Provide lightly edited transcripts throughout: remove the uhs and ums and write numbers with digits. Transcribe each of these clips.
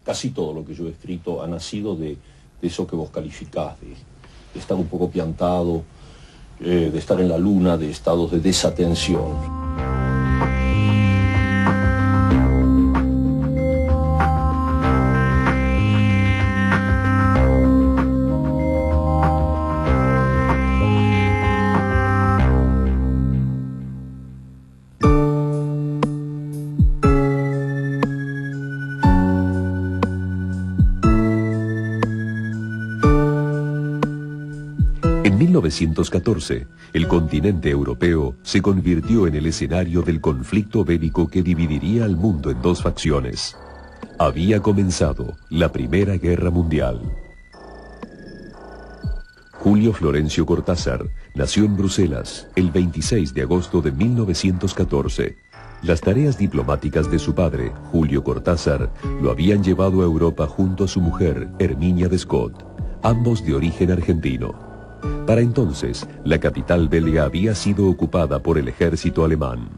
Casi todo lo que yo he escrito ha nacido de eso que vos calificás, de estar un poco piantado, de estar en la luna, de estados de desatención. En 1914, el continente europeo se convirtió en el escenario del conflicto bélico que dividiría al mundo en dos facciones. Había comenzado la Primera Guerra Mundial. Julio Florencio Cortázar nació en Bruselas el 26 de agosto de 1914. Las tareas diplomáticas de su padre, Julio Cortázar, lo habían llevado a Europa junto a su mujer, Herminia de Scott, ambos de origen argentino. Para entonces, la capital belga había sido ocupada por el ejército alemán.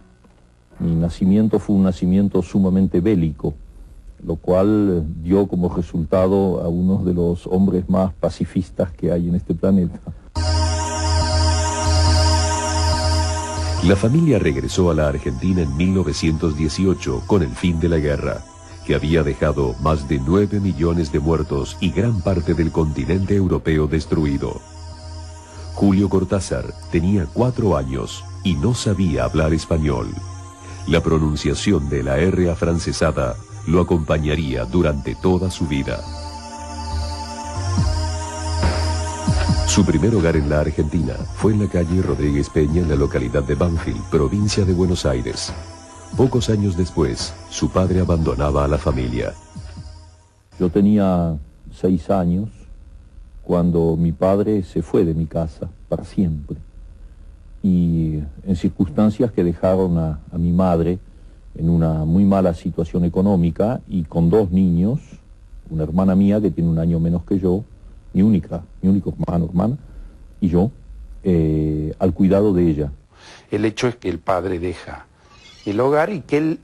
Mi nacimiento fue un nacimiento sumamente bélico, lo cual dio como resultado a uno de los hombres más pacifistas que hay en este planeta. La familia regresó a la Argentina en 1918 con el fin de la guerra, que había dejado más de 9 millones de muertos y gran parte del continente europeo destruido. Julio Cortázar tenía 4 años y no sabía hablar español. La pronunciación de la R afrancesada lo acompañaría durante toda su vida. Su primer hogar en la Argentina fue en la calle Rodríguez Peña, en la localidad de Banfield, provincia de Buenos Aires. Pocos años después, su padre abandonaba a la familia. Yo tenía 6 años cuando mi padre se fue de mi casa para siempre, y en circunstancias que dejaron a mi madre en una muy mala situación económica y con 2 niños, una hermana mía que tiene 1 año menos que yo, mi único hermana, y yo, al cuidado de ella. El hecho es que el padre deja el hogar y que él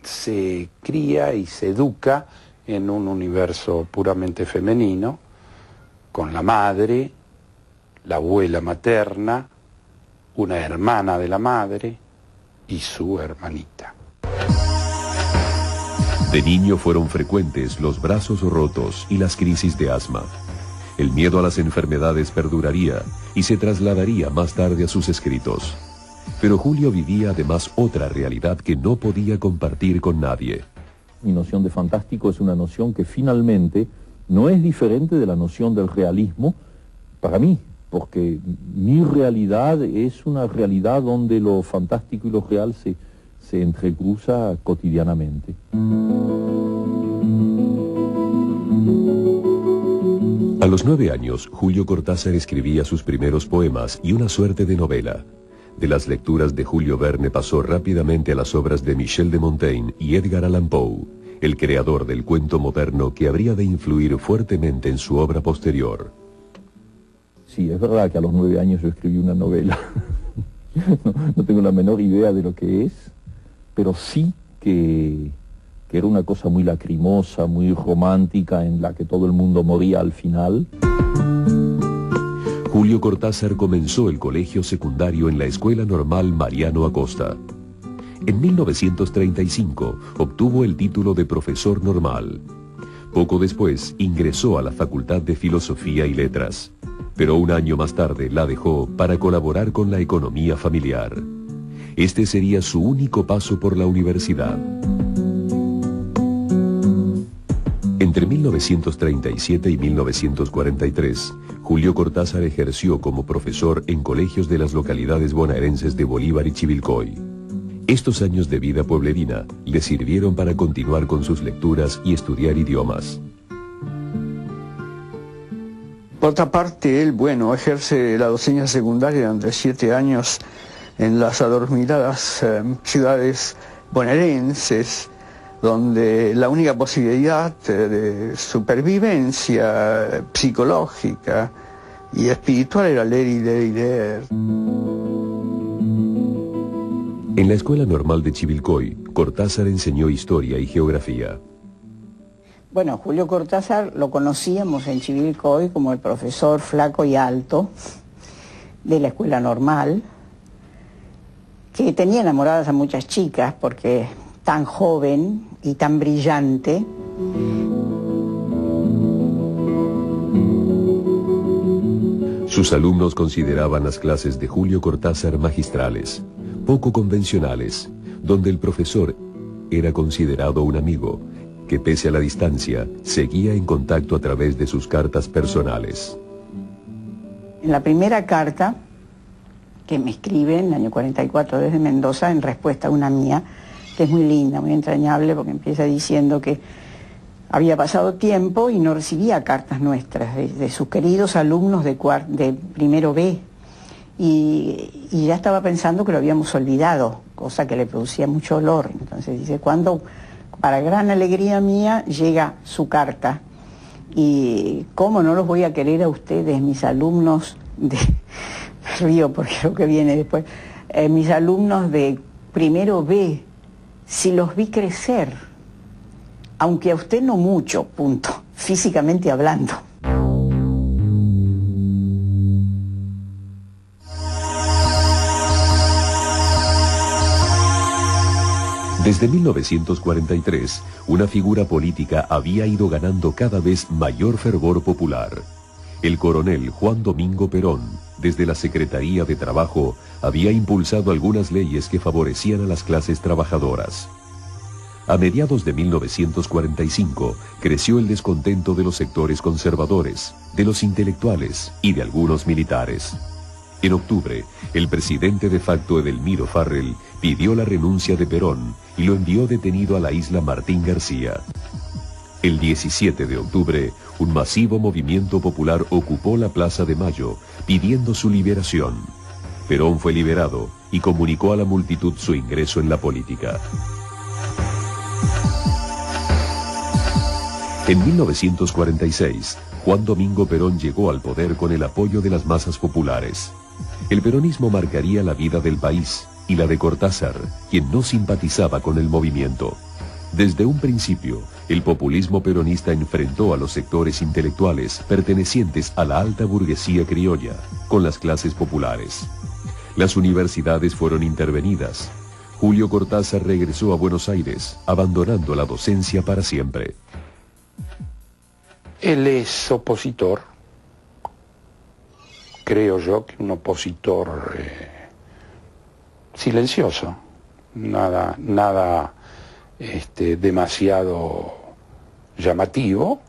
se cría y se educa en un universo puramente femenino, con la madre, la abuela materna, una hermana de la madre y su hermanita. De niño fueron frecuentes los brazos rotos y las crisis de asma. El miedo a las enfermedades perduraría y se trasladaría más tarde a sus escritos. Pero Julio vivía además otra realidad que no podía compartir con nadie. Mi noción de fantástico es una noción que finalmente no es diferente de la noción del realismo para mí, porque mi realidad es una realidad donde lo fantástico y lo real se entrecruza cotidianamente. A los 9 años, Julio Cortázar escribía sus primeros poemas y una suerte de novela. De las lecturas de Julio Verne pasó rápidamente a las obras de Michel de Montaigne y Edgar Allan Poe, el creador del cuento moderno que habría de influir fuertemente en su obra posterior. Sí, es verdad que a los 9 años yo escribí una novela. No tengo la menor idea de lo que es, pero sí que era una cosa muy lacrimosa, muy romántica, en la que todo el mundo moría al final. Julio Cortázar comenzó el colegio secundario en la Escuela Normal Mariano Acosta. En 1935 obtuvo el título de profesor normal. Poco después ingresó a la Facultad de Filosofía y Letras, pero un año más tarde la dejó para colaborar con la economía familiar. Este sería su único paso por la universidad. Entre 1937 y 1943, Julio Cortázar ejerció como profesor en colegios de las localidades bonaerenses de Bolívar y Chivilcoy. Estos años de vida pueblerina le sirvieron para continuar con sus lecturas y estudiar idiomas. Por otra parte, él, ejerce la docencia secundaria durante 7 años en las adormiladas ciudades bonaerenses, donde la única posibilidad de supervivencia psicológica Y espiritual era leer y leer y leer. En la Escuela Normal de Chivilcoy, Cortázar enseñó historia y geografía. Bueno, Julio Cortázar lo conocíamos en Chivilcoy como el profesor flaco y alto de la Escuela Normal, que tenía enamoradas a muchas chicas porque tan joven y tan brillante. Sus alumnos consideraban las clases de Julio Cortázar magistrales, poco convencionales, donde el profesor era considerado un amigo, que pese a la distancia, seguía en contacto a través de sus cartas personales. En la primera carta que me escribe en el año 44 desde Mendoza, en respuesta a una mía, que es muy linda, muy entrañable, porque empieza diciendo que había pasado tiempo y no recibía cartas nuestras, de sus queridos alumnos de primero B, y ya estaba pensando que lo habíamos olvidado, cosa que le producía mucho olor. Entonces dice, cuando, para gran alegría mía, llega su carta, y cómo no los voy a querer a ustedes, mis alumnos de... Me río porque lo que viene después, mis alumnos de primero B, si los vi crecer, aunque a usted no mucho, punto, físicamente hablando. Desde 1943, una figura política había ido ganando cada vez mayor fervor popular. El coronel Juan Domingo Perón, desde la Secretaría de Trabajo, había impulsado algunas leyes que favorecían a las clases trabajadoras. A mediados de 1945, creció el descontento de los sectores conservadores, de los intelectuales y de algunos militares. En octubre, el presidente de facto Edelmiro Farrell pidió la renuncia de Perón y lo envió detenido a la isla Martín García. El 17 de octubre, un masivo movimiento popular ocupó la Plaza de Mayo, pidiendo su liberación. Perón fue liberado y comunicó a la multitud su ingreso en la política. En 1946, Juan Domingo Perón llegó al poder con el apoyo de las masas populares. El peronismo marcaría la vida del país y la de Cortázar, quien no simpatizaba con el movimiento. Desde un principio, el populismo peronista enfrentó a los sectores intelectuales pertenecientes a la alta burguesía criolla con las clases populares. Las universidades fueron intervenidas. Julio Cortázar regresó a Buenos Aires, abandonando la docencia para siempre. Él es opositor, creo yo que un opositor silencioso, nada demasiado llamativo,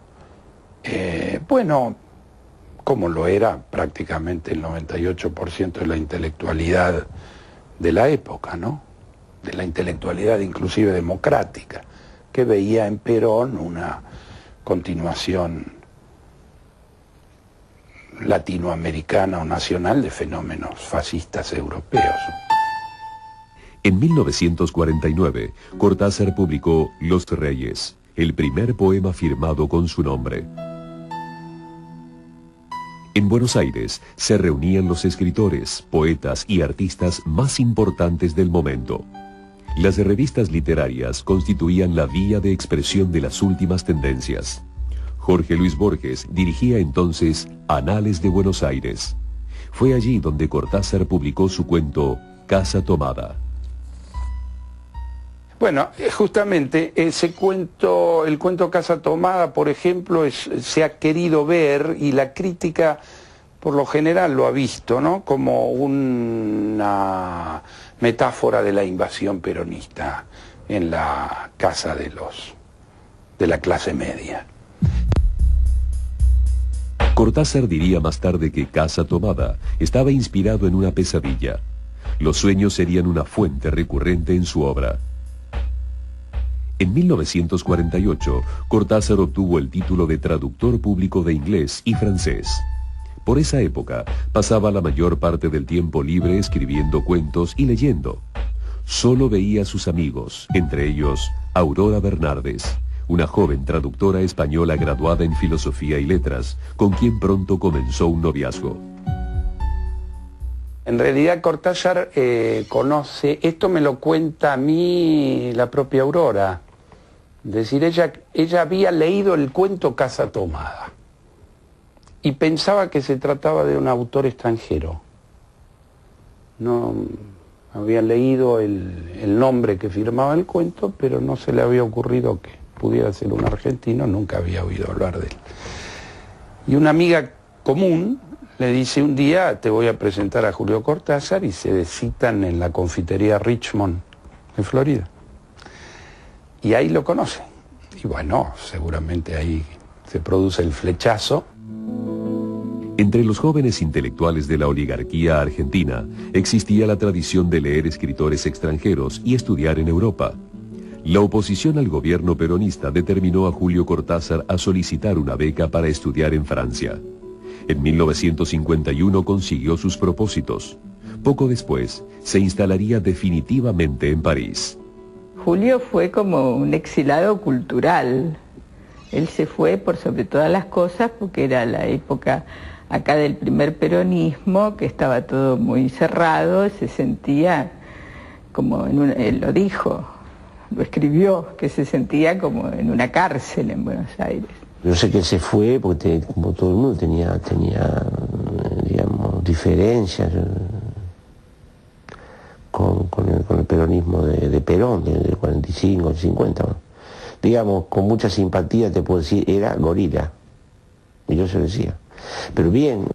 bueno, como lo era prácticamente el 98% de la intelectualidad de la época, ¿no? De la intelectualidad inclusive democrática, que veía en Perón una continuación latinoamericana o nacional de fenómenos fascistas europeos. En 1949, Cortázar publicó Los Reyes, el primer poema firmado con su nombre. En Buenos Aires se reunían los escritores, poetas y artistas más importantes del momento. Las revistas literarias constituían la vía de expresión de las últimas tendencias. Jorge Luis Borges dirigía entonces Anales de Buenos Aires. Fue allí donde Cortázar publicó su cuento Casa Tomada. Bueno, justamente ese cuento, el cuento Casa Tomada, por ejemplo, se ha querido ver, y la crítica por lo general lo ha visto, ¿no?, como una metáfora de la invasión peronista en la casa de la clase media. Cortázar diría más tarde que Casa Tomada estaba inspirado en una pesadilla. Los sueños serían una fuente recurrente en su obra. En 1948, Cortázar obtuvo el título de traductor público de inglés y francés. Por esa época, pasaba la mayor parte del tiempo libre escribiendo cuentos y leyendo. Solo veía a sus amigos, entre ellos Aurora Bernardes, una joven traductora española graduada en Filosofía y Letras, con quien pronto comenzó un noviazgo. En realidad Cortázar conoce, esto me lo cuenta a mí la propia Aurora, es decir, ella había leído el cuento Casa Tomada y pensaba que se trataba de un autor extranjero. No había leído el nombre que firmaba el cuento, pero no se le había ocurrido que pudiera ser un argentino, nunca había oído hablar de él. Y una amiga común le dice un día, te voy a presentar a Julio Cortázar, y se citan en la confitería Richmond, en Florida. Y ahí lo conoce. Y bueno, seguramente ahí se produce el flechazo. Entre los jóvenes intelectuales de la oligarquía argentina existía la tradición de leer escritores extranjeros y estudiar en Europa. La oposición al gobierno peronista determinó a Julio Cortázar a solicitar una beca para estudiar en Francia. En 1951 consiguió sus propósitos. Poco después, se instalaría definitivamente en París. Julio fue como un exilado cultural. Él se fue por sobre todas las cosas porque era la época acá del primer peronismo, que estaba todo muy cerrado, se sentía como él lo dijo, lo escribió, que se sentía como en una cárcel en Buenos Aires. Yo sé que él se fue porque, como todo el mundo, tenía digamos, diferencias con el peronismo de Perón, del 45, del 50. ¿no? Digamos, con mucha simpatía te puedo decir, era gorila. Y yo se lo decía. Pero bien.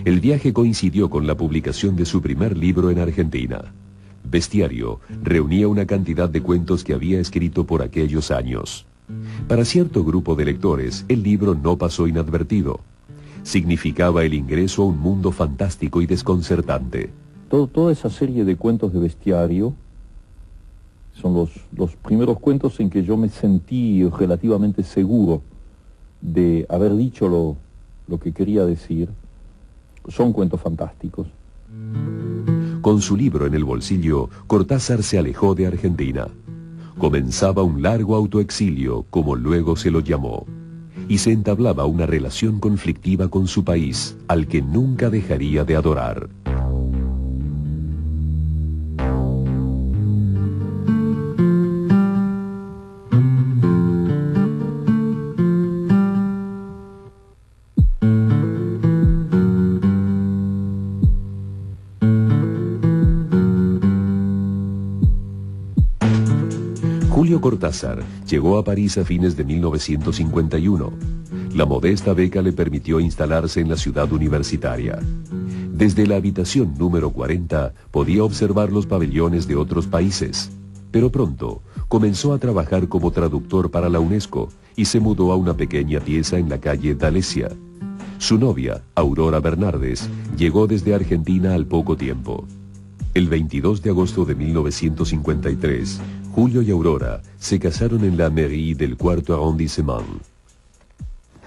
El viaje coincidió con la publicación de su primer libro en Argentina. Bestiario reunía una cantidad de cuentos que había escrito por aquellos años. Para cierto grupo de lectores, el libro no pasó inadvertido. Significaba el ingreso a un mundo fantástico y desconcertante. Toda esa serie de cuentos de Bestiario son los primeros cuentos en que yo me sentí relativamente seguro de haber dicho lo que quería decir. Son cuentos fantásticos. Con su libro en el bolsillo, Cortázar se alejó de Argentina. Comenzaba un largo autoexilio, como luego se lo llamó, y se entablaba una relación conflictiva con su país, al que nunca dejaría de adorar. Julio Cortázar llegó a París a fines de 1951. La modesta beca le permitió instalarse en la ciudad universitaria. Desde la habitación número 40 podía observar los pabellones de otros países, pero pronto comenzó a trabajar como traductor para la UNESCO y se mudó a una pequeña pieza en la calle Dalesia. Su novia, Aurora Bernardes, llegó desde Argentina al poco tiempo. El 22 de agosto de 1953, Julio y Aurora se casaron en la mairie del 4º arrondissement.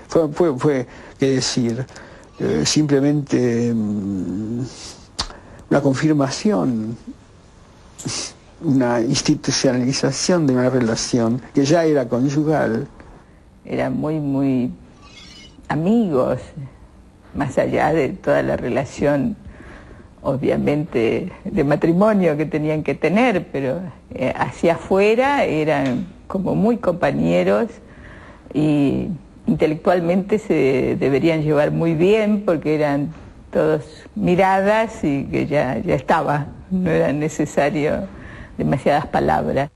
Fue qué decir, simplemente una confirmación, una institucionalización de una relación que ya era conyugal. Eran muy amigos, más allá de toda la relación obviamente de matrimonio que tenían que tener, pero hacia afuera eran como muy compañeros y intelectualmente se deberían llevar muy bien porque eran todos miradas y que ya estaba, no era necesario demasiadas palabras.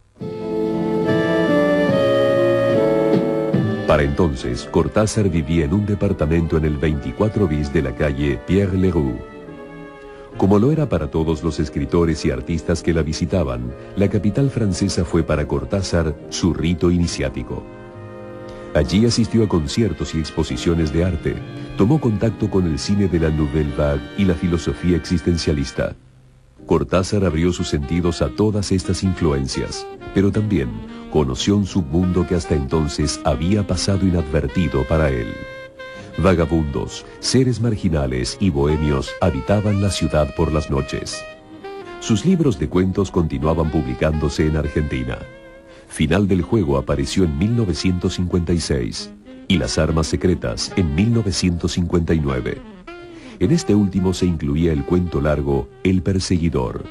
Para entonces, Cortázar vivía en un departamento en el 24 bis de la calle Pierre Leroux. Como lo era para todos los escritores y artistas que la visitaban, la capital francesa fue para Cortázar su rito iniciático. Allí asistió a conciertos y exposiciones de arte, tomó contacto con el cine de la Nouvelle Vague y la filosofía existencialista. Cortázar abrió sus sentidos a todas estas influencias, pero también conoció un submundo que hasta entonces había pasado inadvertido para él. Vagabundos, seres marginales y bohemios habitaban la ciudad por las noches. Sus libros de cuentos continuaban publicándose en Argentina. Final del juego apareció en 1956 y Las armas secretas en 1959. En este último se incluía el cuento largo El perseguidor.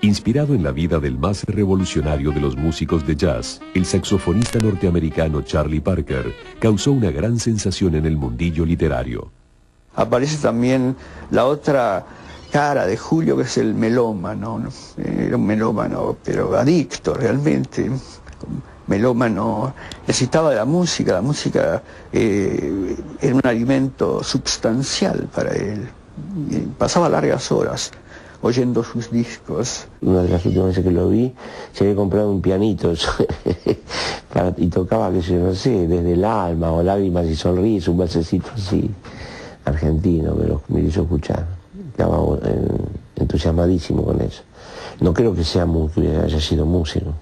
Inspirado en la vida del más revolucionario de los músicos de jazz, el saxofonista norteamericano Charlie Parker causó una gran sensación en el mundillo literario. Aparece también la otra cara de Julio, que es el melómano, ¿no? Era un melómano, pero adicto realmente. Melómano, necesitaba de la música era un alimento substancial para él. Y pasaba largas horas oyendo sus discos. Una de las últimas veces que lo vi, se había comprado un pianito y tocaba, qué sé yo, no sé, Desde el alma o Lágrimas y sonrisas, un balsecito así argentino que me hizo escuchar. Estaba entusiasmadísimo con eso. No creo que haya sido músico.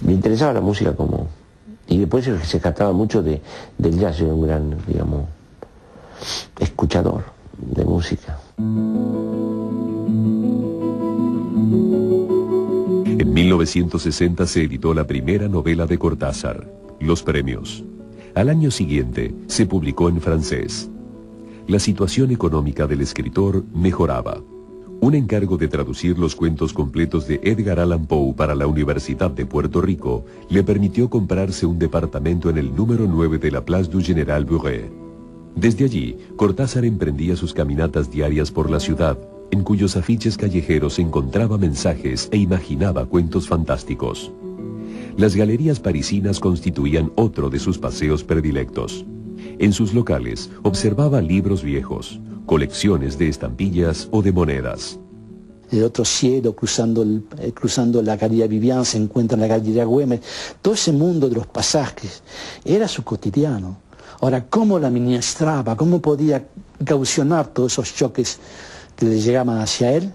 Me interesaba la música como... Y después se captaba mucho del jazz. Yo era un gran, digamos, escuchador de música. En 1960 se editó la primera novela de Cortázar, Los premios. Al año siguiente se publicó en francés. La situación económica del escritor mejoraba. Un encargo de traducir los cuentos completos de Edgar Allan Poe para la Universidad de Puerto Rico le permitió comprarse un departamento en el número 9 de la Place du General Buret. Desde allí, Cortázar emprendía sus caminatas diarias por la ciudad, en cuyos afiches callejeros encontraba mensajes e imaginaba cuentos fantásticos. Las galerías parisinas constituían otro de sus paseos predilectos. En sus locales observaba libros viejos, colecciones de estampillas o de monedas. El otro cielo, cruzando la Galería Vivian, se encuentra en la Galería Güemes. Todo ese mundo de los pasajes era su cotidiano. Ahora, ¿cómo la administraba? ¿Cómo podía caucionar todos esos choques que le llegaban hacia él?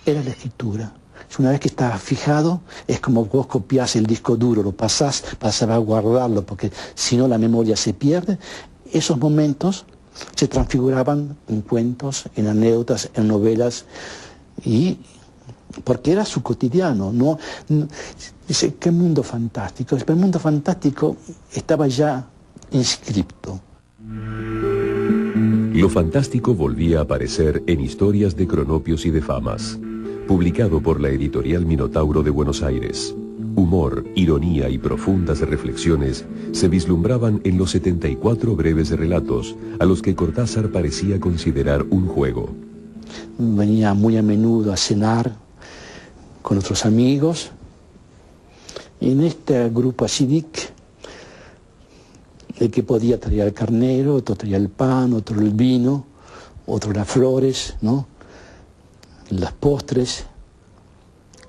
Era la escritura. Una vez que estaba fijado, es como vos copiás el disco duro, lo pasás para saber guardarlo, porque si no la memoria se pierde. Esos momentos se transfiguraban en cuentos, en anécdotas, en novelas, y porque era su cotidiano. Dice, qué mundo fantástico. El mundo fantástico estaba ya inscripto. Lo fantástico volvía a aparecer en Historias de Cronopios y de Famas, publicado por la editorial Minotauro de Buenos Aires. Humor, ironía y profundas reflexiones se vislumbraban en los 74 breves relatos a los que Cortázar parecía considerar un juego. Venía muy a menudo a cenar con otros amigos. En este grupo asidic, el que podía traía el carnero, otro traía el pan, otro el vino, otro las flores, ¿no? Las postres.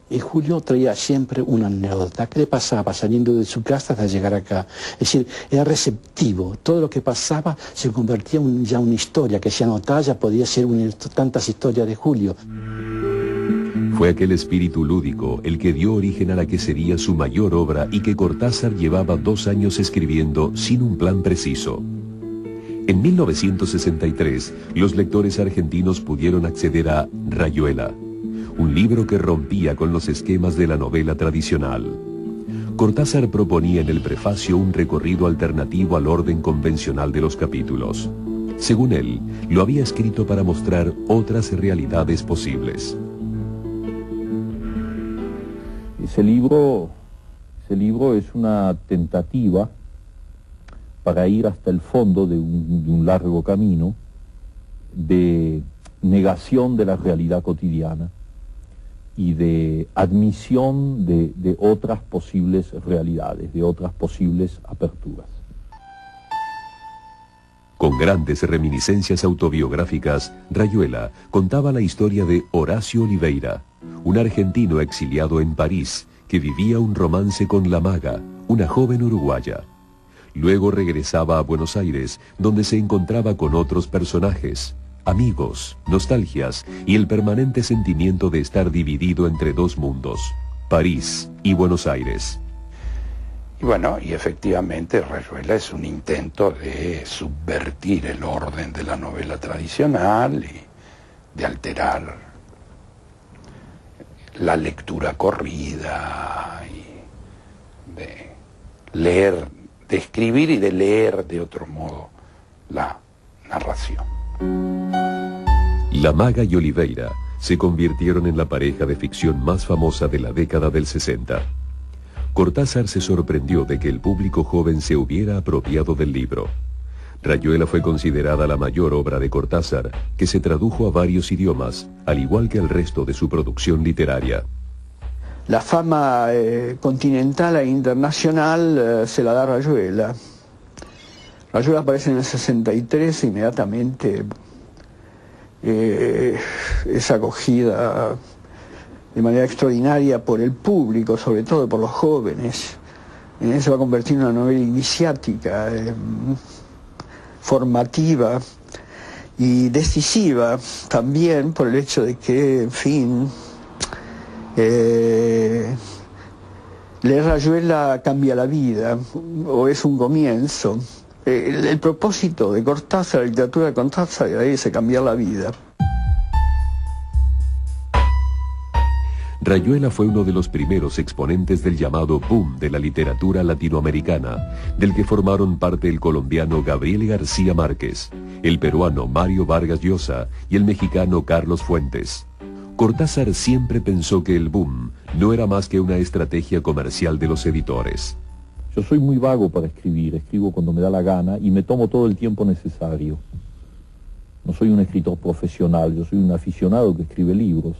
Y Julio traía siempre una anécdota. ¿Qué le pasaba saliendo de su casa hasta llegar acá? Es decir, era receptivo. Todo lo que pasaba se convertía en ya una historia que se anotaba, ya podía ser tantas historias de Julio. Fue aquel espíritu lúdico el que dio origen a la que sería su mayor obra y que Cortázar llevaba 2 años escribiendo sin un plan preciso. En 1963, los lectores argentinos pudieron acceder a Rayuela, un libro que rompía con los esquemas de la novela tradicional. Cortázar proponía en el prefacio un recorrido alternativo al orden convencional de los capítulos. Según él, lo había escrito para mostrar otras realidades posibles. Ese libro es una tentativa para ir hasta el fondo de un largo camino de negación de la realidad cotidiana y de admisión de otras posibles realidades, de otras posibles aperturas. Con grandes reminiscencias autobiográficas, Rayuela contaba la historia de Horacio Oliveira, un argentino exiliado en París que vivía un romance con La Maga, una joven uruguaya. Luego regresaba a Buenos Aires, donde se encontraba con otros personajes, amigos, nostalgias y el permanente sentimiento de estar dividido entre 2 mundos, París y Buenos Aires. Y bueno, y efectivamente Rayuela es un intento de subvertir el orden de la novela tradicional y de alterar la lectura corrida y de leer, de escribir y de leer de otro modo la narración. La Maga y Oliveira se convirtieron en la pareja de ficción más famosa de la década del 60. Cortázar se sorprendió de que el público joven se hubiera apropiado del libro. Rayuela fue considerada la mayor obra de Cortázar, que se tradujo a varios idiomas, al igual que el resto de su producción literaria. La fama continental e internacional se la da Rayuela. Rayuela aparece en el 63, inmediatamente es acogida de manera extraordinaria por el público, sobre todo por los jóvenes. Se va a convertir en una novela iniciática, formativa y decisiva también por el hecho de que, en fin, leer Rayuela cambia la vida, o es un comienzo. El propósito de Cortázar, la literatura de Cortázar, es cambiar la vida. Rayuela fue uno de los primeros exponentes del llamado boom de la literatura latinoamericana, del que formaron parte el colombiano Gabriel García Márquez, el peruano Mario Vargas Llosa y el mexicano Carlos Fuentes. Cortázar siempre pensó que el boom no era más que una estrategia comercial de los editores. Yo soy muy vago para escribir, escribo cuando me da la gana y me tomo todo el tiempo necesario. No soy un escritor profesional, yo soy un aficionado que escribe libros.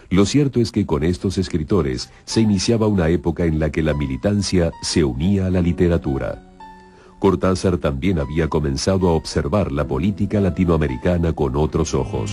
Lo cierto es que con estos escritores se iniciaba una época en la que la militancia se unía a la literatura. Cortázar también había comenzado a observar la política latinoamericana con otros ojos.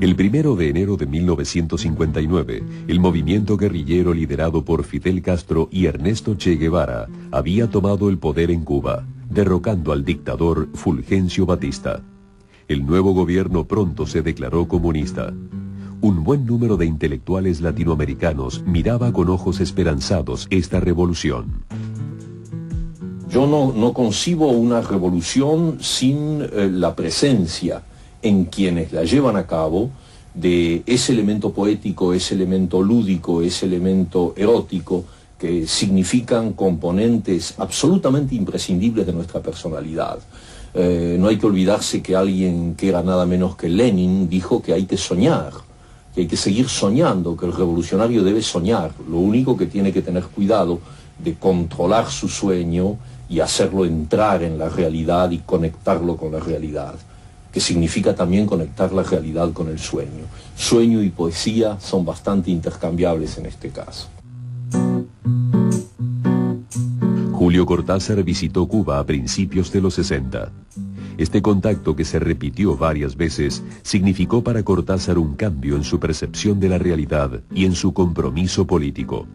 El 1 de enero de 1959, el movimiento guerrillero liderado por Fidel Castro y Ernesto Che Guevara había tomado el poder en Cuba, derrocando al dictador Fulgencio Batista. El nuevo gobierno pronto se declaró comunista. Un buen número de intelectuales latinoamericanos miraba con ojos esperanzados esta revolución. Yo no concibo una revolución sin la presencia en quienes la llevan a cabo de ese elemento poético, ese elemento lúdico, ese elemento erótico, que significan componentes absolutamente imprescindibles de nuestra personalidad. No hay que olvidarse que alguien que era nada menos que Lenin dijo que hay que soñar, que hay que seguir soñando, que el revolucionario debe soñar. Lo único que tiene que tener cuidado de controlar su sueño y hacerlo entrar en la realidad y conectarlo con la realidad, que significa también conectar la realidad con el sueño. Sueño y poesía son bastante intercambiables en este caso. Julio Cortázar visitó Cuba a principios de los 60. Este contacto, que se repitió varias veces, significó para Cortázar un cambio en su percepción de la realidad y en su compromiso político.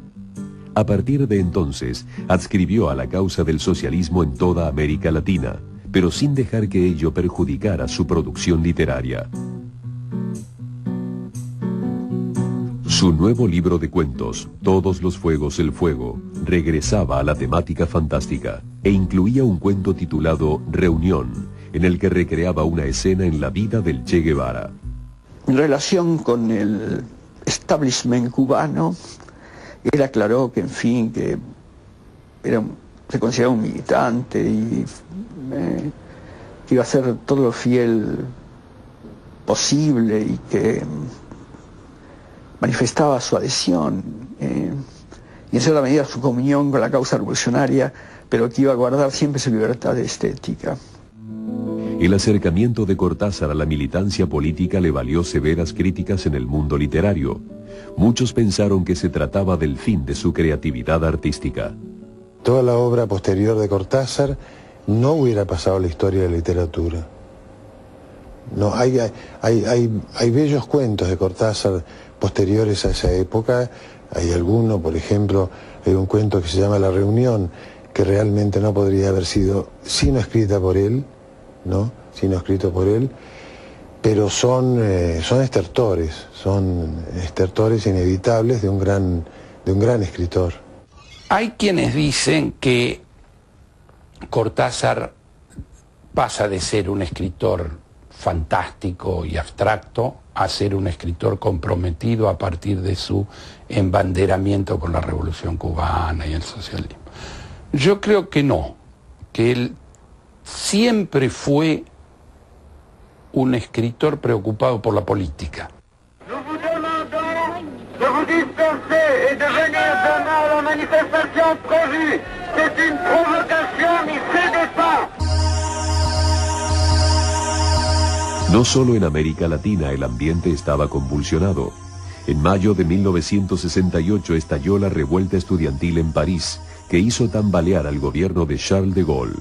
A partir de entonces, adscribió a la causa del socialismo en toda América Latina, pero sin dejar que ello perjudicara su producción literaria. Su nuevo libro de cuentos, Todos los fuegos el fuego, regresaba a la temática fantástica e incluía un cuento titulado Reunión, en el que recreaba una escena en la vida del Che Guevara. En relación con el establishment cubano, él aclaró que, en fin, que se consideraba un militante y que iba a ser todo lo fiel posible y que manifestaba su adhesión y en cierta medida su comunión con la causa revolucionaria, pero que iba a guardar siempre su libertad estética. El acercamiento de Cortázar a la militancia política le valió severas críticas en el mundo literario. Muchos pensaron que se trataba del fin de su creatividad artística. Toda la obra posterior de Cortázar no hubiera pasado a la historia de la literatura. No, hay bellos cuentos de Cortázar posteriores a esa época. Hay alguno, por ejemplo, hay un cuento que se llama La Reunión, que realmente no podría haber sido sino escrita por él, ¿no? Sino escrito por él. pero son estertores inevitables de un gran escritor. Hay quienes dicen que Cortázar pasa de ser un escritor fantástico y abstracto a ser un escritor comprometido a partir de su embanderamiento con la Revolución Cubana y el socialismo. Yo creo que no, que él siempre fue un escritor preocupado por la política. No solo en América Latina el ambiente estaba convulsionado. En mayo de 1968 estalló la revuelta estudiantil en París, que hizo tambalear al gobierno de Charles de Gaulle.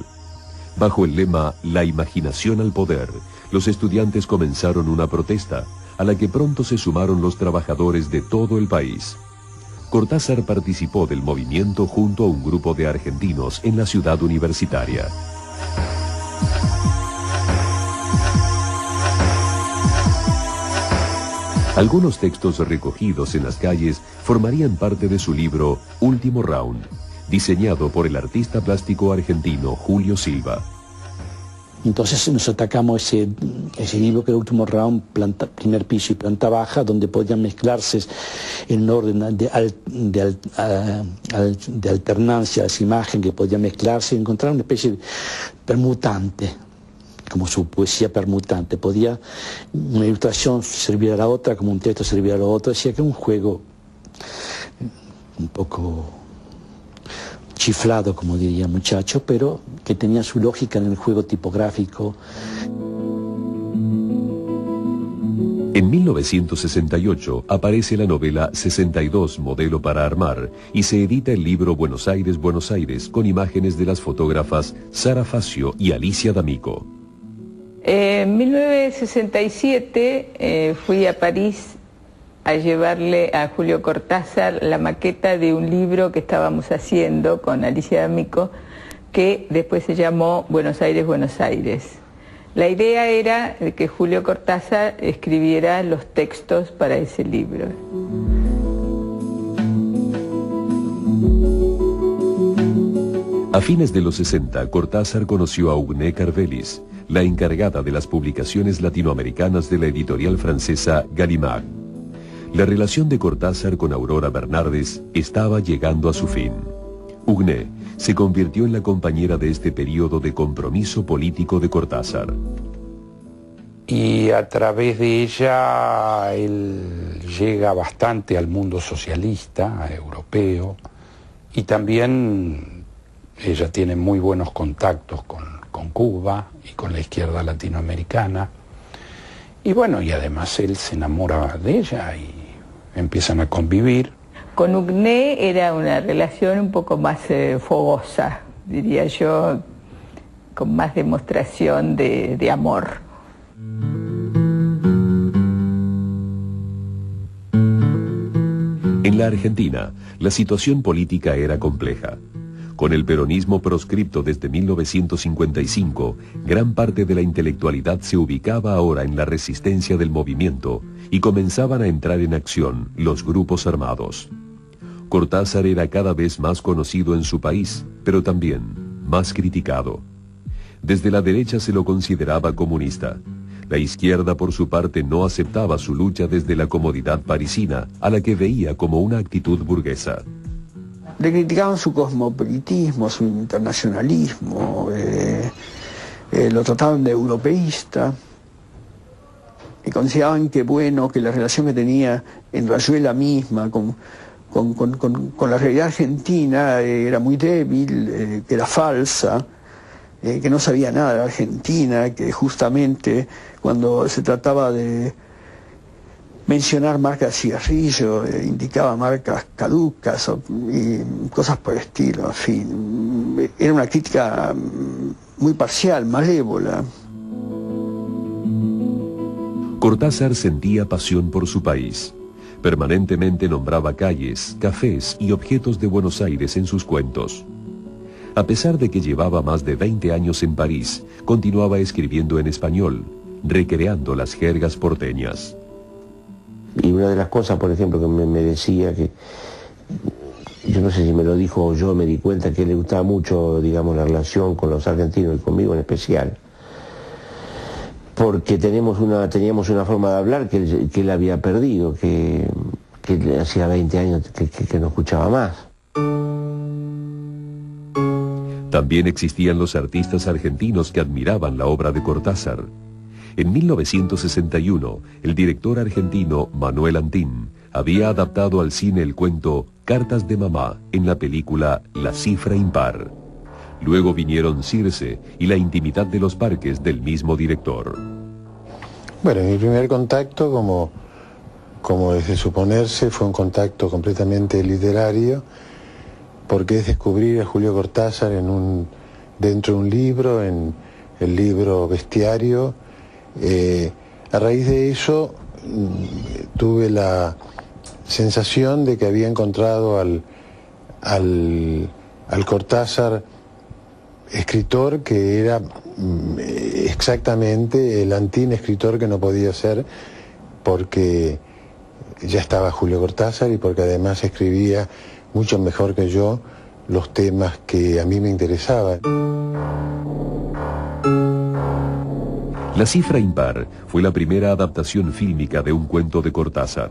Bajo el lema «La imaginación al poder», los estudiantes comenzaron una protesta, a la que pronto se sumaron los trabajadores de todo el país. Cortázar participó del movimiento junto a un grupo de argentinos en la ciudad universitaria. Algunos textos recogidos en las calles formarían parte de su libro Último Round, diseñado por el artista plástico argentino Julio Silva. Entonces nos atacamos ese libro que era Último Round, primer piso y planta baja, donde podían mezclarse en orden de alternancia a esa imagen, que podía mezclarse y encontrar una especie de permutante, como su poesía permutante. Podía una ilustración servir a la otra, como un texto servir a lo otro. Decía que era un juego un poco chiflado, como diría muchacho, pero que tenía su lógica en el juego tipográfico. En 1968 aparece la novela 62, Modelo para Armar, y se edita el libro Buenos Aires, Buenos Aires, con imágenes de las fotógrafas Sara Facio y Alicia D'Amico. En 1967 fui a París a llevarle a Julio Cortázar la maqueta de un libro que estábamos haciendo con Alicia D'Amico, que después se llamó Buenos Aires, Buenos Aires. La idea era que Julio Cortázar escribiera los textos para ese libro. A fines de los 60, Cortázar conoció a Ugné Carvelis, la encargada de las publicaciones latinoamericanas de la editorial francesa Gallimard. La relación de Cortázar con Aurora Bernardes estaba llegando a su fin. Ugné se convirtió en la compañera de este periodo de compromiso político de Cortázar. Y a través de ella él llega bastante al mundo socialista, europeo, y también ella tiene muy buenos contactos con Cuba y con la izquierda latinoamericana. Y bueno, y además él se enamora de ella y empiezan a convivir. Con Ugné era una relación un poco más fogosa, diría yo, con más demostración de amor. En la Argentina, la situación política era compleja. Con el peronismo proscripto desde 1955, gran parte de la intelectualidad se ubicaba ahora en la resistencia del movimiento y comenzaban a entrar en acción los grupos armados. Cortázar era cada vez más conocido en su país, pero también más criticado. Desde la derecha se lo consideraba comunista. La izquierda, por su parte, no aceptaba su lucha desde la comodidad parisina, a la que veía como una actitud burguesa. Le criticaban su cosmopolitismo, su internacionalismo, lo trataban de europeísta y consideraban que, bueno, que la relación que tenía en Rayuela misma con la realidad argentina era muy débil, que era falsa, que no sabía nada de la Argentina, que justamente cuando se trataba de mencionar marcas de cigarrillo, indicaba marcas caducas y cosas por el estilo, en fin. Era una crítica muy parcial, malévola. Cortázar sentía pasión por su país. Permanentemente nombraba calles, cafés y objetos de Buenos Aires en sus cuentos. A pesar de que llevaba más de 20 años en París, continuaba escribiendo en español, recreando las jergas porteñas. Y una de las cosas, por ejemplo, que me decía que, yo no sé si me lo dijo o yo me di cuenta que le gustaba mucho, digamos, la relación con los argentinos y conmigo en especial, porque teníamos una forma de hablar que él había perdido, que hacía 20 años que no escuchaba más. También existían los artistas argentinos que admiraban la obra de Cortázar. En 1961, el director argentino Manuel Antín había adaptado al cine el cuento Cartas de Mamá en la película La Cifra Impar. Luego vinieron Circe y La Intimidad de los Parques del mismo director. Bueno, mi primer contacto, como es de suponerse, fue un contacto completamente literario, porque es descubrir a Julio Cortázar dentro de un libro, en el libro Bestiario. A raíz de eso tuve la sensación de que había encontrado al Cortázar escritor que era exactamente el Antín escritor que no podía ser, porque ya estaba Julio Cortázar y porque además escribía mucho mejor que yo los temas que a mí me interesaban. La Cifra Impar fue la primera adaptación fílmica de un cuento de Cortázar.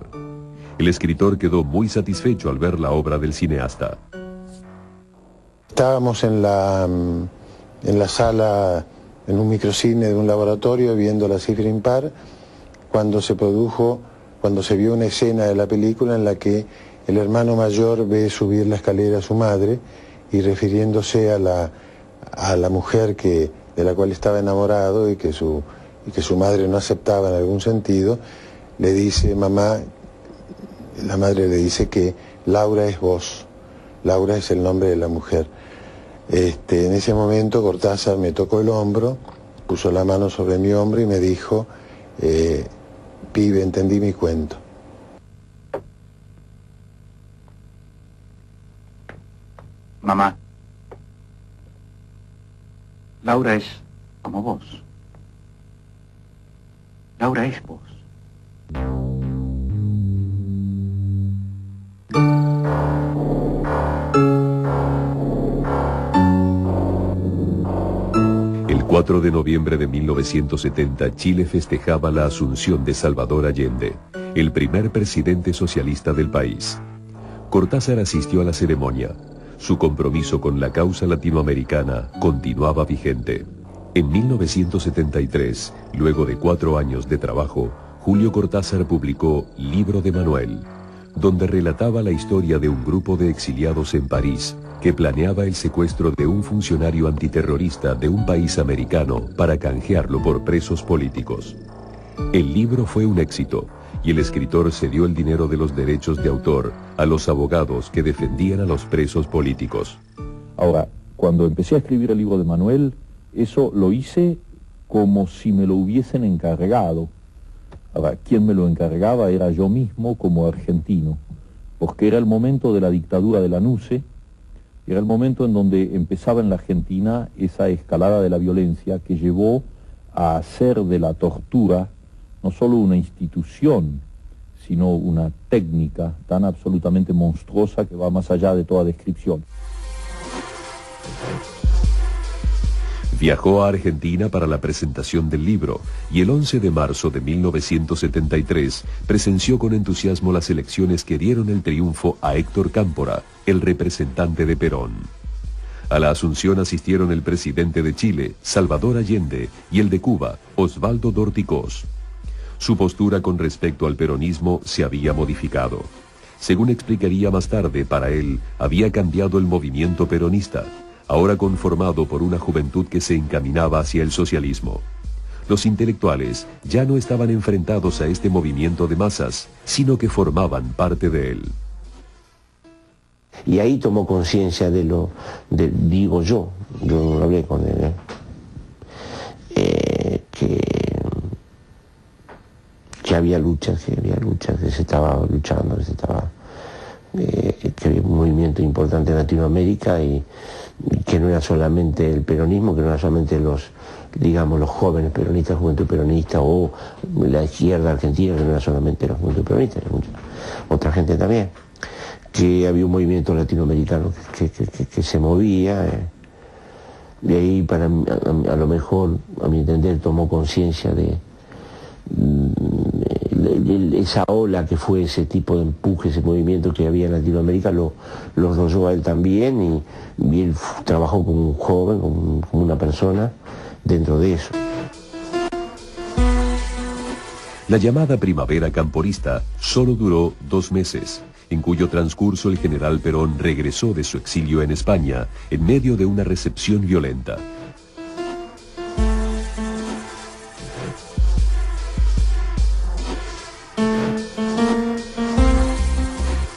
El escritor quedó muy satisfecho al ver la obra del cineasta. Estábamos en la sala, en un microcine de un laboratorio, viendo La Cifra Impar, cuando se vio una escena de la película en la que el hermano mayor ve subir la escalera a su madre y, refiriéndose a la mujer de la cual estaba enamorado y que su madre no aceptaba en algún sentido, le dice: mamá, la madre le dice que Laura es vos, Laura es el nombre de la mujer. En ese momento Cortázar me tocó el hombro, puso la mano sobre mi hombro y me dijo: pibe, entendí mi cuento. Mamá, Laura es como vos. Laura es vos. El 4 de noviembre de 1970, Chile festejaba la asunción de Salvador Allende, el primer presidente socialista del país. Cortázar asistió a la ceremonia. Su compromiso con la causa latinoamericana continuaba vigente. En 1973, luego de 4 años de trabajo, Julio Cortázar publicó Libro de Manuel, donde relataba la historia de un grupo de exiliados en París que planeaba el secuestro de un funcionario antiterrorista de un país americano para canjearlo por presos políticos. El libro fue un éxito y el escritor cedió el dinero de los derechos de autor a los abogados que defendían a los presos políticos. Ahora, cuando empecé a escribir el libro de Manuel, eso lo hice como si me lo hubiesen encargado. Ahora, quien me lo encargaba era yo mismo como argentino, porque era el momento de la dictadura de la NUCE, era el momento en donde empezaba en la Argentina esa escalada de la violencia que llevó a hacer de la tortura no solo una institución, sino una técnica tan absolutamente monstruosa que va más allá de toda descripción. Viajó a Argentina para la presentación del libro y el 11 de marzo de 1973 presenció con entusiasmo las elecciones que dieron el triunfo a Héctor Cámpora, el representante de Perón. A la asunción asistieron el presidente de Chile, Salvador Allende, y el de Cuba, Osvaldo Dorticós. Su postura con respecto al peronismo se había modificado. Según explicaría más tarde, para él había cambiado el movimiento peronista, ahora conformado por una juventud que se encaminaba hacia el socialismo. Los intelectuales ya no estaban enfrentados a este movimiento de masas, sino que formaban parte de él. Y ahí tomó conciencia digo yo no hablé con él, que había luchas, que se estaba luchando, que había un movimiento importante en Latinoamérica y que no era solamente el peronismo, que no era solamente los digamos, los jóvenes peronistas, Juventud Peronista, o la izquierda argentina, que no era solamente la Juventud Peronista, era mucha otra gente también, que había un movimiento latinoamericano que se movía. De ahí, a lo mejor, a mi entender, tomó conciencia de esa ola que fue ese tipo de empuje, ese movimiento que había en Latinoamérica, lo rodeó a él también, y él trabajó como un joven, como una persona dentro de eso. La llamada primavera camporista solo duró 2 meses, en cuyo transcurso el general Perón regresó de su exilio en España en medio de una recepción violenta.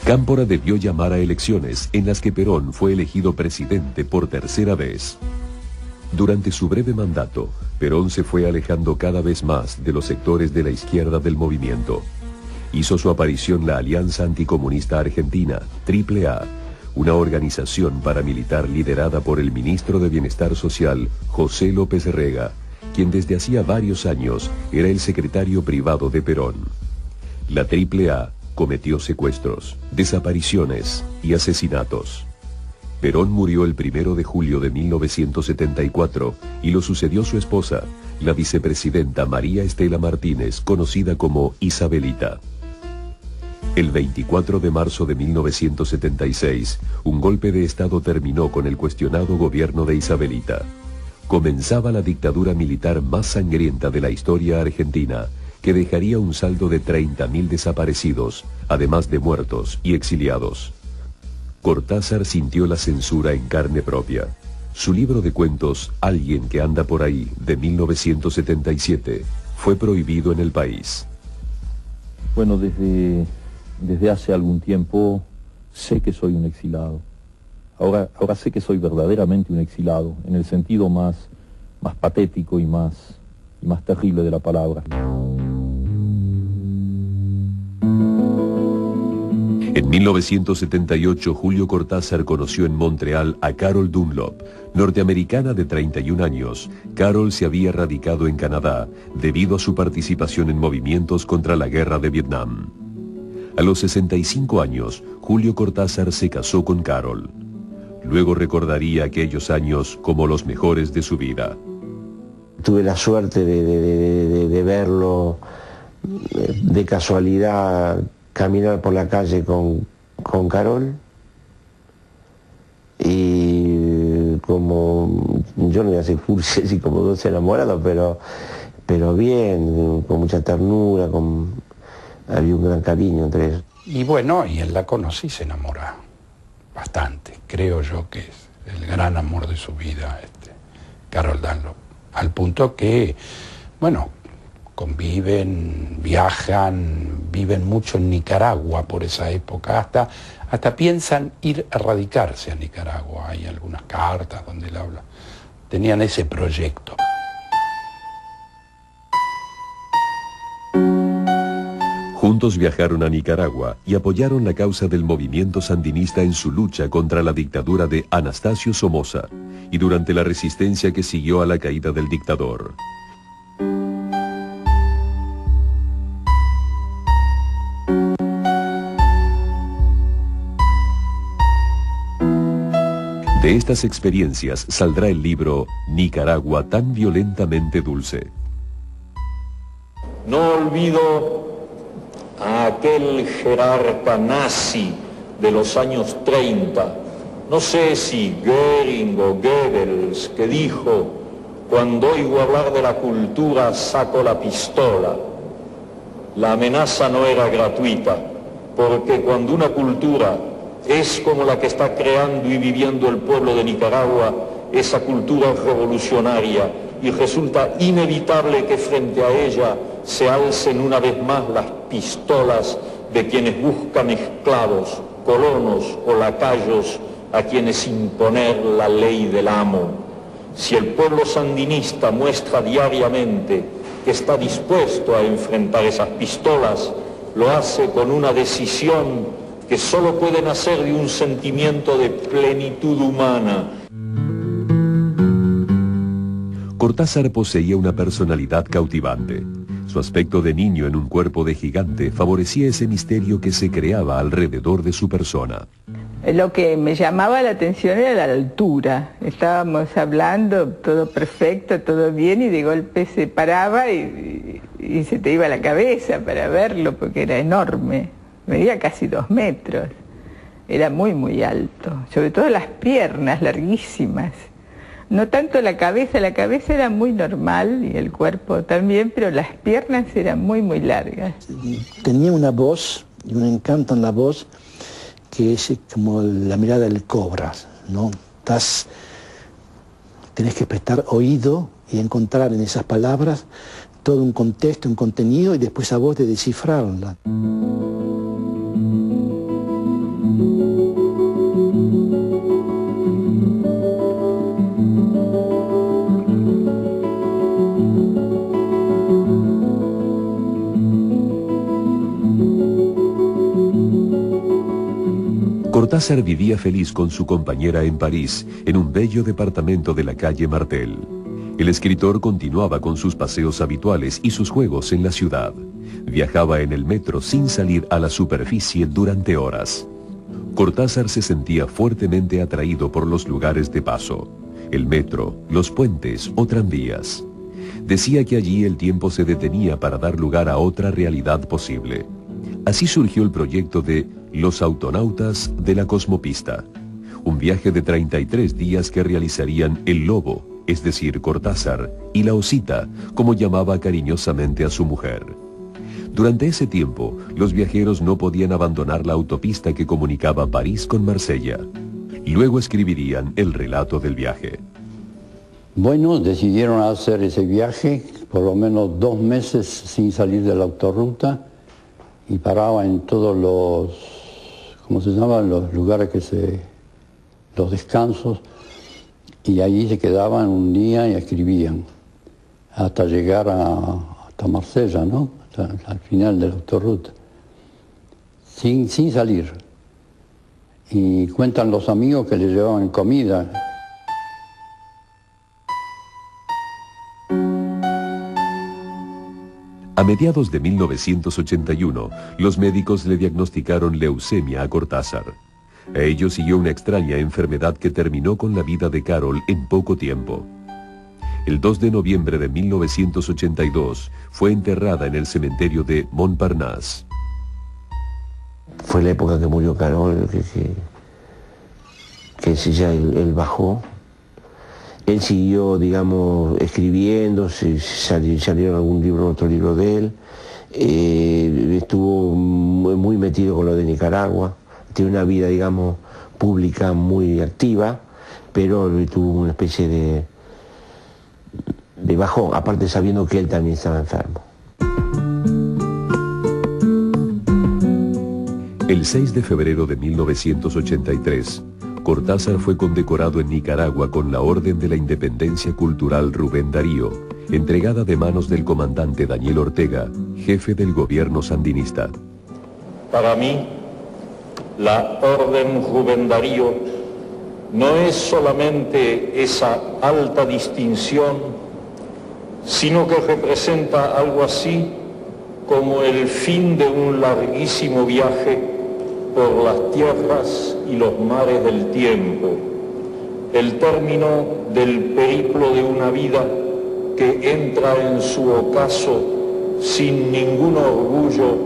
Cámpora debió llamar a elecciones en las que Perón fue elegido presidente por tercera vez. Durante su breve mandato, Perón se fue alejando cada vez más de los sectores de la izquierda del movimiento. Hizo su aparición la Alianza Anticomunista Argentina, AAA, una organización paramilitar liderada por el ministro de Bienestar Social, José López Rega, quien desde hacía varios años era el secretario privado de Perón. La AAA cometió secuestros, desapariciones y asesinatos. Perón murió el 1 de julio de 1974 y lo sucedió su esposa, la vicepresidenta María Estela Martínez, conocida como Isabelita. El 24 de marzo de 1976, un golpe de Estado terminó con el cuestionado gobierno de Isabelita. Comenzaba la dictadura militar más sangrienta de la historia argentina, que dejaría un saldo de 30.000 desaparecidos, además de muertos y exiliados. Cortázar sintió la censura en carne propia. Su libro de cuentos, Alguien que anda por ahí, de 1977, fue prohibido en el país. Bueno, desde hace algún tiempo sé que soy un exilado. Ahora sé que soy verdaderamente un exilado, en el sentido más patético y más terrible de la palabra. En 1978, Julio Cortázar conoció en Montreal a Carol Dunlop, norteamericana de 31 años. Carol se había radicado en Canadá debido a su participación en movimientos contra la guerra de Vietnam. A los 65 años, Julio Cortázar se casó con Carol. Luego recordaría aquellos años como los mejores de su vida. Tuve la suerte de verlo de casualidad caminar por la calle con Carol, y como, yo no voy a decir cursi, así como dos enamorados, pero bien, con mucha ternura, había un gran cariño entre ellos. Y bueno, y él la conocí y se enamora bastante, creo yo que es el gran amor de su vida, Carol Dunlop, al punto que, bueno, conviven, viajan, viven mucho en Nicaragua por esa época, hasta piensan ir a radicarse a Nicaragua. Hay algunas cartas donde él habla. Tenían ese proyecto. Juntos viajaron a Nicaragua y apoyaron la causa del movimiento sandinista en su lucha contra la dictadura de Anastasio Somoza y durante la resistencia que siguió a la caída del dictador. De estas experiencias saldrá el libro Nicaragua tan violentamente dulce. No olvido a aquel jerarca nazi de los años 30, no sé si Göring o Goebbels, que dijo: cuando oigo hablar de la cultura saco la pistola. La amenaza no era gratuita, porque cuando una cultura es como la que está creando y viviendo el pueblo de Nicaragua, esa cultura revolucionaria, y resulta inevitable que frente a ella se alcen una vez más las pistolas de quienes buscan esclavos, colonos o lacayos a quienes imponer la ley del amo. Si el pueblo sandinista muestra diariamente que está dispuesto a enfrentar esas pistolas, lo hace con una decisión que solo puede nacer de un sentimiento de plenitud humana. Cortázar poseía una personalidad cautivante. Su aspecto de niño en un cuerpo de gigante favorecía ese misterio que se creaba alrededor de su persona. Lo que me llamaba la atención era la altura. Estábamos hablando, todo perfecto, todo bien, y de golpe se paraba y se te iba la cabeza para verlo, porque era enorme. Medía casi 2 metros. Era muy, muy alto. Sobre todo las piernas larguísimas. No tanto la cabeza era muy normal, y el cuerpo también, pero las piernas eran muy, muy largas. Tenía una voz, y un encanto en la voz, que es como la mirada del cobra, ¿no? Tenés que prestar oído y encontrar en esas palabras todo un contexto, un contenido, y después a vos de descifrarla. Cortázar vivía feliz con su compañera en París, en un bello departamento de la calle Martel. El escritor continuaba con sus paseos habituales y sus juegos en la ciudad. Viajaba en el metro sin salir a la superficie durante horas. Cortázar se sentía fuertemente atraído por los lugares de paso, el metro, los puentes o tranvías. Decía que allí el tiempo se detenía para dar lugar a otra realidad posible. Así surgió el proyecto de Los Autonautas de la Cosmopista, un viaje de 33 días que realizarían el Lobo, es decir, Cortázar, y la Osita, como llamaba cariñosamente a su mujer. Durante ese tiempo, los viajeros no podían abandonar la autopista que comunicaba París con Marsella. Luego escribirían el relato del viaje. Bueno, decidieron hacer ese viaje, por lo menos 2 meses sin salir de la autorruta, y paraba en todos los, ¿cómo se llaman? Los lugares los descansos, y ahí se quedaban un día y escribían, hasta llegar hasta Marsella, ¿no? Al final de la autorruta, sin salir. Y cuentan los amigos que le llevaban comida. A mediados de 1981, los médicos le diagnosticaron leucemia a Cortázar. A ello siguió una extraña enfermedad que terminó con la vida de Carol en poco tiempo. El 2 de noviembre de 1982 fue enterrada en el cementerio de Montparnasse. Fue la época que murió Carol, que si ya él bajó. Él siguió, digamos, escribiendo, salieron algún libro, otro libro de él. Estuvo muy metido con lo de Nicaragua. Tiene una vida, digamos, pública muy activa, pero tuvo una especie de bajón, aparte sabiendo que él también estaba enfermo. El 6 de febrero de 1983, Cortázar fue condecorado en Nicaragua con la Orden de la Independencia Cultural Rubén Darío, entregada de manos del comandante Daniel Ortega, jefe del gobierno sandinista. Para mí, la Orden Rubén Darío no es solamente esa alta distinción, sino que representa algo así como el fin de un larguísimo viaje por las tierras y los mares del tiempo, el término del periplo de una vida que entra en su ocaso sin ningún orgullo,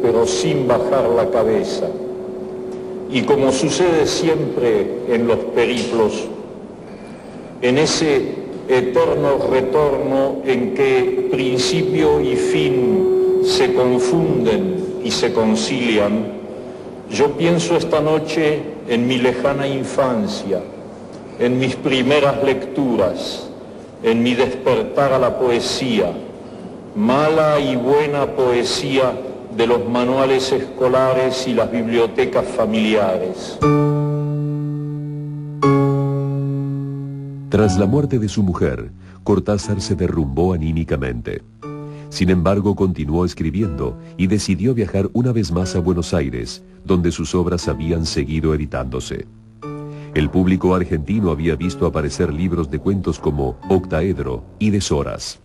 pero sin bajar la cabeza. Y como sucede siempre en los periplos, en ese eterno retorno en que principio y fin se confunden y se concilian, yo pienso esta noche en mi lejana infancia, en mis primeras lecturas, en mi despertar a la poesía, mala y buena poesía de los manuales escolares y las bibliotecas familiares. Tras la muerte de su mujer, Cortázar se derrumbó anímicamente. Sin embargo, continuó escribiendo y decidió viajar una vez más a Buenos Aires, donde sus obras habían seguido editándose. El público argentino había visto aparecer libros de cuentos como Octaedro y Deshoras.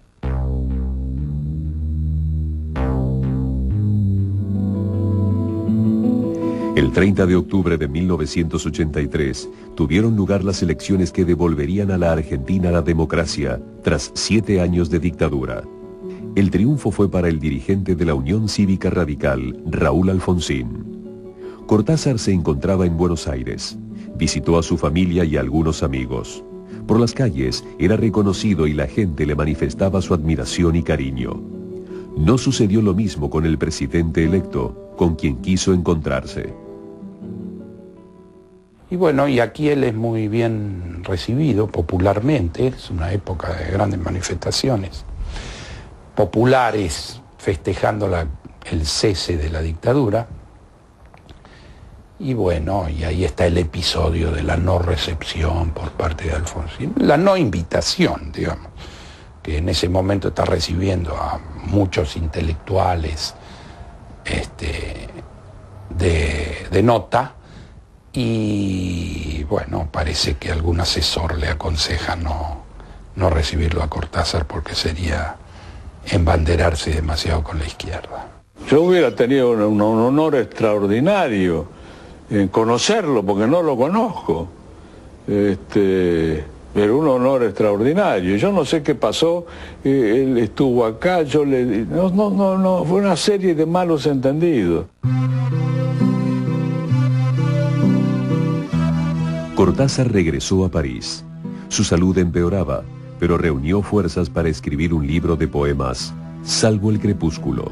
El 30 de octubre de 1983 tuvieron lugar las elecciones que devolverían a la Argentina la democracia tras 7 años de dictadura. El triunfo fue para el dirigente de la Unión Cívica Radical, Raúl Alfonsín. Cortázar se encontraba en Buenos Aires. Visitó a su familia y a algunos amigos. Por las calles era reconocido y la gente le manifestaba su admiración y cariño. No sucedió lo mismo con el presidente electo, con quien quiso encontrarse. Y bueno, y aquí él es muy bien recibido popularmente, es una época de grandes manifestaciones populares festejando el cese de la dictadura. Y bueno, y ahí está el episodio de la no recepción por parte de Alfonsín, la no invitación, digamos, que en ese momento está recibiendo a muchos intelectuales de nota, y bueno, parece que algún asesor le aconseja no recibirlo a Cortázar porque sería embanderarse demasiado con la izquierda. Yo hubiera tenido un honor extraordinario en conocerlo, porque no lo conozco, pero un honor extraordinario. Yo no sé qué pasó, él estuvo acá, no, fue una serie de malos entendidos. Cortázar regresó a París. Su salud empeoraba, pero reunió fuerzas para escribir un libro de poemas, Salvo el crepúsculo.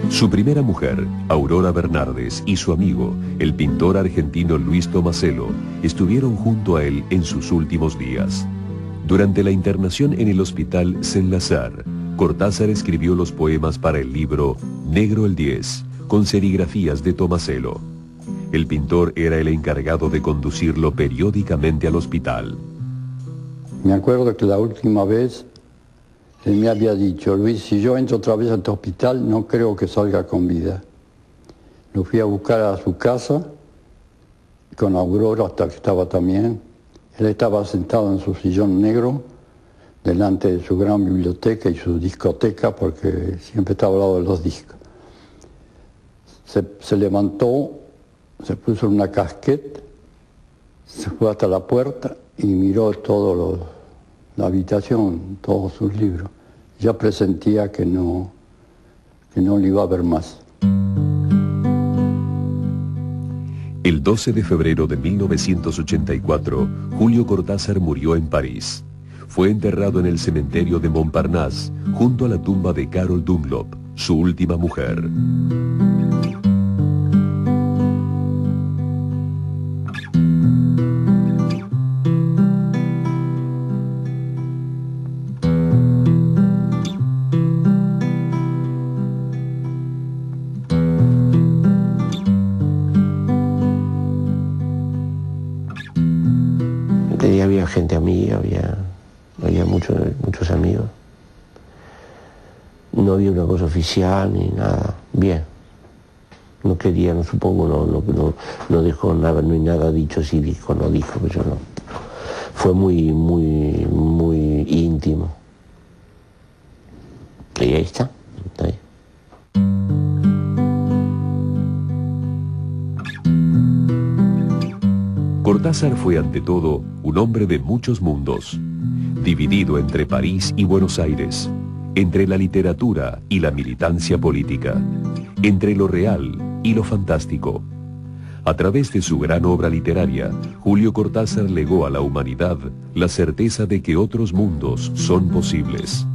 Su primera mujer, Aurora Bernardes, y su amigo, el pintor argentino Luis Tomaselo, estuvieron junto a él en sus últimos días. Durante la internación en el hospital Saint-Lazare, Cortázar escribió los poemas para el libro Negro el 10, con serigrafías de Tomaselo. El pintor era el encargado de conducirlo periódicamente al hospital. Me acuerdo que la última vez él me había dicho: Luis, si yo entro otra vez a tu hospital, no creo que salga con vida. Lo fui a buscar a su casa, con Aurora, hasta que estaba también. Él estaba sentado en su sillón negro, delante de su gran biblioteca y su discoteca, porque siempre estaba al lado de los discos. Se levantó, se puso en una casquette, se fue hasta la puerta y miró la habitación, todos sus libros. Ya presentía que no le iba a ver más. El 12 de febrero de 1984, Julio Cortázar murió en París. Fue enterrado en el cementerio de Montparnasse, junto a la tumba de Carol Dunlop, su última mujer. Había gente amiga, había muchos amigos. No había una cosa oficial ni nada. Bien. No quería, no supongo, no dejó nada, no hay nada dicho, si dijo, no dijo, pero no. Fue muy íntimo. Y ahí está. Ahí. Cortázar fue ante todo un hombre de muchos mundos, dividido entre París y Buenos Aires, entre la literatura y la militancia política, entre lo real y lo fantástico. A través de su gran obra literaria, Julio Cortázar legó a la humanidad la certeza de que otros mundos son posibles.